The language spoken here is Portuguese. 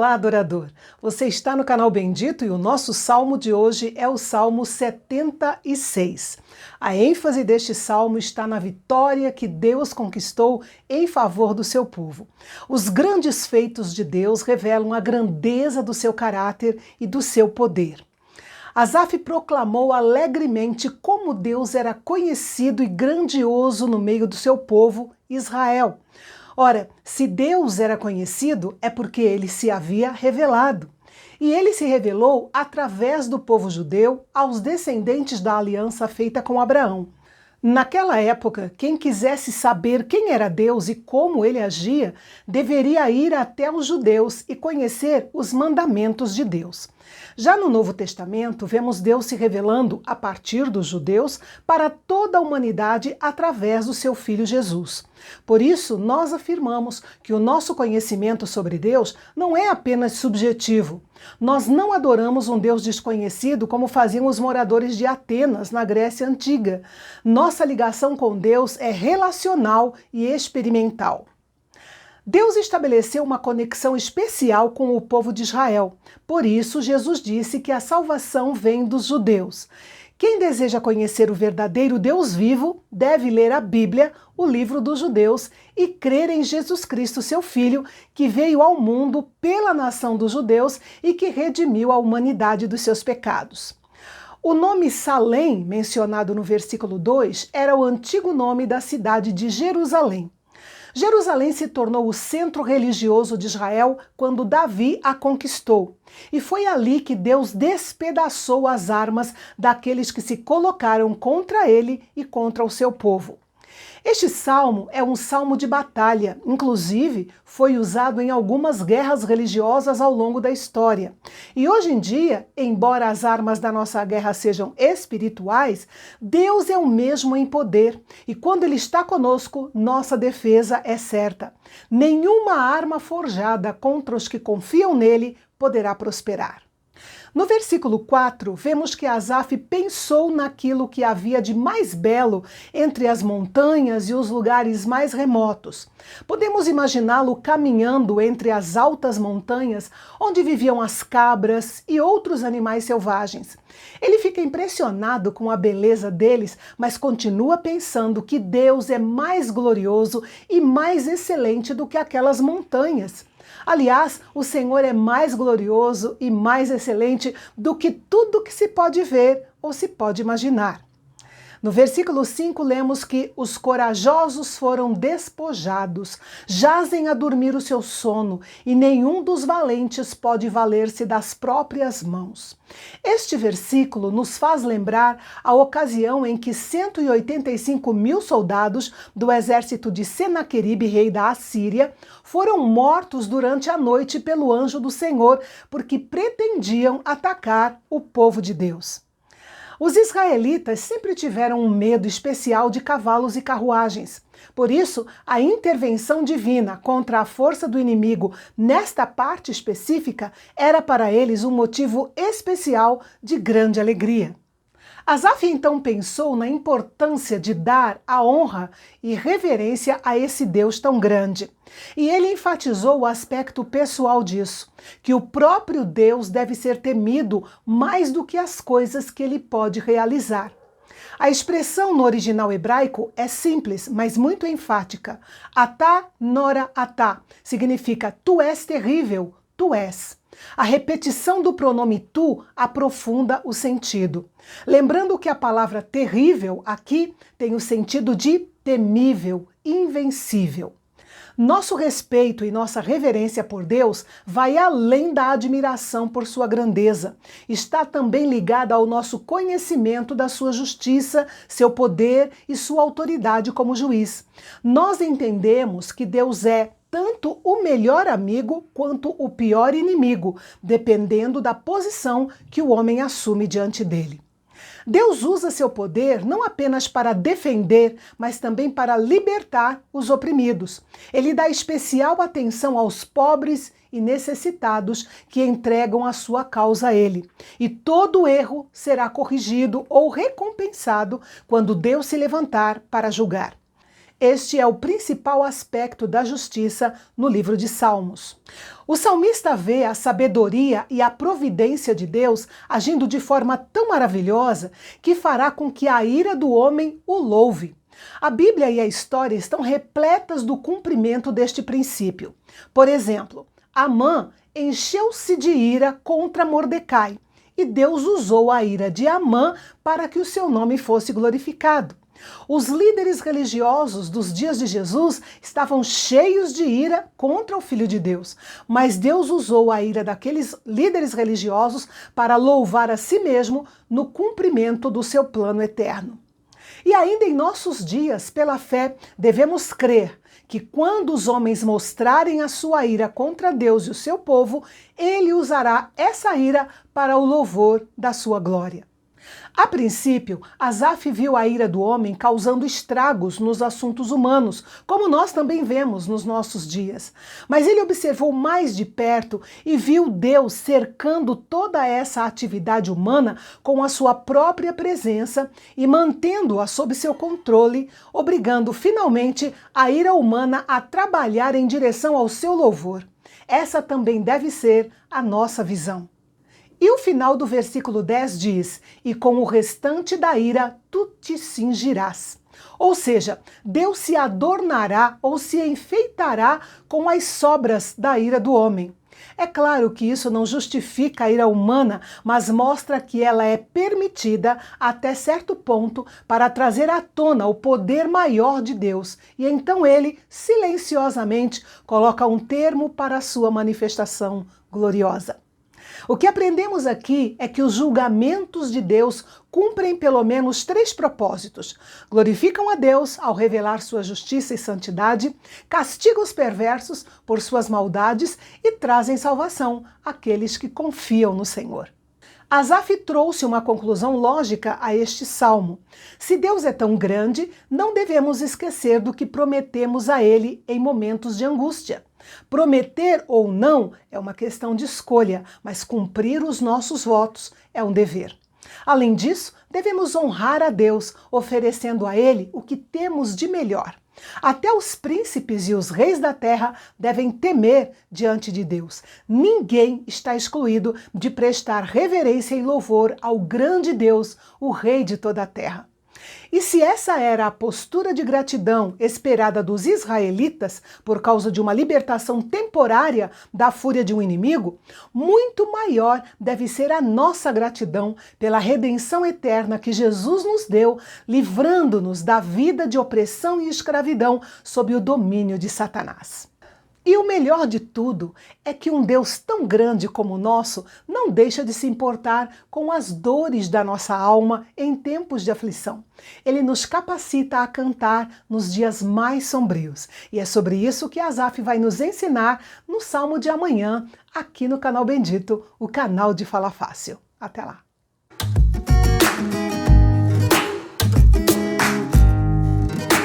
Olá, adorador! Você está no canal Bendito e o nosso salmo de hoje é o Salmo 76. A ênfase deste salmo está na vitória que Deus conquistou em favor do seu povo. Os grandes feitos de Deus revelam a grandeza do seu caráter e do seu poder. Asaf proclamou alegremente como Deus era conhecido e grandioso no meio do seu povo, Israel. Ora, se Deus era conhecido, é porque ele se havia revelado. E ele se revelou através do povo judeu aos descendentes da aliança feita com Abraão. Naquela época, quem quisesse saber quem era Deus e como ele agia, deveria ir até os judeus e conhecer os mandamentos de Deus. Já no Novo Testamento, vemos Deus se revelando a partir dos judeus para toda a humanidade através do seu Filho Jesus. Por isso, nós afirmamos que o nosso conhecimento sobre Deus não é apenas subjetivo. Nós não adoramos um Deus desconhecido como faziam os moradores de Atenas, na Grécia Antiga. Nossa ligação com Deus é relacional e experimental. Deus estabeleceu uma conexão especial com o povo de Israel. Por isso, Jesus disse que a salvação vem dos judeus. Quem deseja conhecer o verdadeiro Deus vivo deve ler a Bíblia, o livro dos judeus, e crer em Jesus Cristo, seu Filho, que veio ao mundo pela nação dos judeus e que redimiu a humanidade dos seus pecados. O nome Salém, mencionado no versículo 2, era o antigo nome da cidade de Jerusalém. Jerusalém se tornou o centro religioso de Israel quando Davi a conquistou. E foi ali que Deus despedaçou as armas daqueles que se colocaram contra ele e contra o seu povo. Este salmo é um salmo de batalha, inclusive foi usado em algumas guerras religiosas ao longo da história. E hoje em dia, embora as armas da nossa guerra sejam espirituais, Deus é o mesmo em poder, e quando Ele está conosco, nossa defesa é certa. Nenhuma arma forjada contra os que confiam nele poderá prosperar. No versículo 4, vemos que Asaf pensou naquilo que havia de mais belo entre as montanhas e os lugares mais remotos. Podemos imaginá-lo caminhando entre as altas montanhas onde viviam as cabras e outros animais selvagens. Ele fica impressionado com a beleza deles, mas continua pensando que Deus é mais glorioso e mais excelente do que aquelas montanhas. Aliás, o Senhor é mais glorioso e mais excelente do que tudo que se pode ver ou se pode imaginar. No versículo 5, lemos que os corajosos foram despojados, jazem a dormir o seu sono, e nenhum dos valentes pode valer-se das próprias mãos. Este versículo nos faz lembrar a ocasião em que 185 mil soldados do exército de Senaqueribe, rei da Assíria, foram mortos durante a noite pelo anjo do Senhor, porque pretendiam atacar o povo de Deus. Os israelitas sempre tiveram um medo especial de cavalos e carruagens. Por isso, a intervenção divina contra a força do inimigo nesta parte específica era para eles um motivo especial de grande alegria. Asaf então pensou na importância de dar a honra e reverência a esse Deus tão grande. E ele enfatizou o aspecto pessoal disso, que o próprio Deus deve ser temido mais do que as coisas que ele pode realizar. A expressão no original hebraico é simples, mas muito enfática. Atá nora atá significa tu és terrível, tu és. A repetição do pronome tu aprofunda o sentido. Lembrando que a palavra terrível aqui tem o sentido de temível, invencível. Nosso respeito e nossa reverência por Deus vai além da admiração por sua grandeza. Está também ligada ao nosso conhecimento da sua justiça, seu poder e sua autoridade como juiz. Nós entendemos que Deus é tanto o melhor amigo quanto o pior inimigo, dependendo da posição que o homem assume diante dele. Deus usa seu poder não apenas para defender, mas também para libertar os oprimidos. Ele dá especial atenção aos pobres e necessitados que entregam a sua causa a ele. E todo erro será corrigido ou recompensado quando Deus se levantar para julgar. Este é o principal aspecto da justiça no livro de Salmos. O salmista vê a sabedoria e a providência de Deus agindo de forma tão maravilhosa que fará com que a ira do homem o louve. A Bíblia e a história estão repletas do cumprimento deste princípio. Por exemplo, Amã encheu-se de ira contra Mordecai, e Deus usou a ira de Amã para que o seu nome fosse glorificado. Os líderes religiosos dos dias de Jesus estavam cheios de ira contra o Filho de Deus, mas Deus usou a ira daqueles líderes religiosos para louvar a si mesmo no cumprimento do seu plano eterno. E ainda em nossos dias, pela fé, devemos crer que quando os homens mostrarem a sua ira contra Deus e o seu povo, ele usará essa ira para o louvor da sua glória. A princípio, Asaf viu a ira do homem causando estragos nos assuntos humanos, como nós também vemos nos nossos dias. Mas ele observou mais de perto e viu Deus cercando toda essa atividade humana com a sua própria presença e mantendo-a sob seu controle, obrigando finalmente a ira humana a trabalhar em direção ao seu louvor. Essa também deve ser a nossa visão. E o final do versículo 10 diz: "E com o restante da ira tu te cingirás." Ou seja, Deus se adornará ou se enfeitará com as sobras da ira do homem. É claro que isso não justifica a ira humana, mas mostra que ela é permitida até certo ponto para trazer à tona o poder maior de Deus. E então ele, silenciosamente, coloca um termo para a sua manifestação gloriosa. O que aprendemos aqui é que os julgamentos de Deus cumprem pelo menos 3 propósitos. Glorificam a Deus ao revelar sua justiça e santidade, castigam os perversos por suas maldades e trazem salvação àqueles que confiam no Senhor. Asaf trouxe uma conclusão lógica a este salmo. Se Deus é tão grande, não devemos esquecer do que prometemos a Ele em momentos de angústia. Prometer ou não é uma questão de escolha, mas cumprir os nossos votos é um dever. Além disso, devemos honrar a Deus, oferecendo a Ele o que temos de melhor. Até os príncipes e os reis da terra devem temer diante de Deus. Ninguém está excluído de prestar reverência e louvor ao grande Deus, o Rei de toda a terra. E se essa era a postura de gratidão esperada dos israelitas por causa de uma libertação temporária da fúria de um inimigo, muito maior deve ser a nossa gratidão pela redenção eterna que Jesus nos deu, livrando-nos da vida de opressão e escravidão sob o domínio de Satanás. E o melhor de tudo é que um Deus tão grande como o nosso não deixa de se importar com as dores da nossa alma em tempos de aflição. Ele nos capacita a cantar nos dias mais sombrios. E é sobre isso que Asaf vai nos ensinar no Salmo de amanhã, aqui no Canal Bendito, o canal de Fala Fácil. Até lá!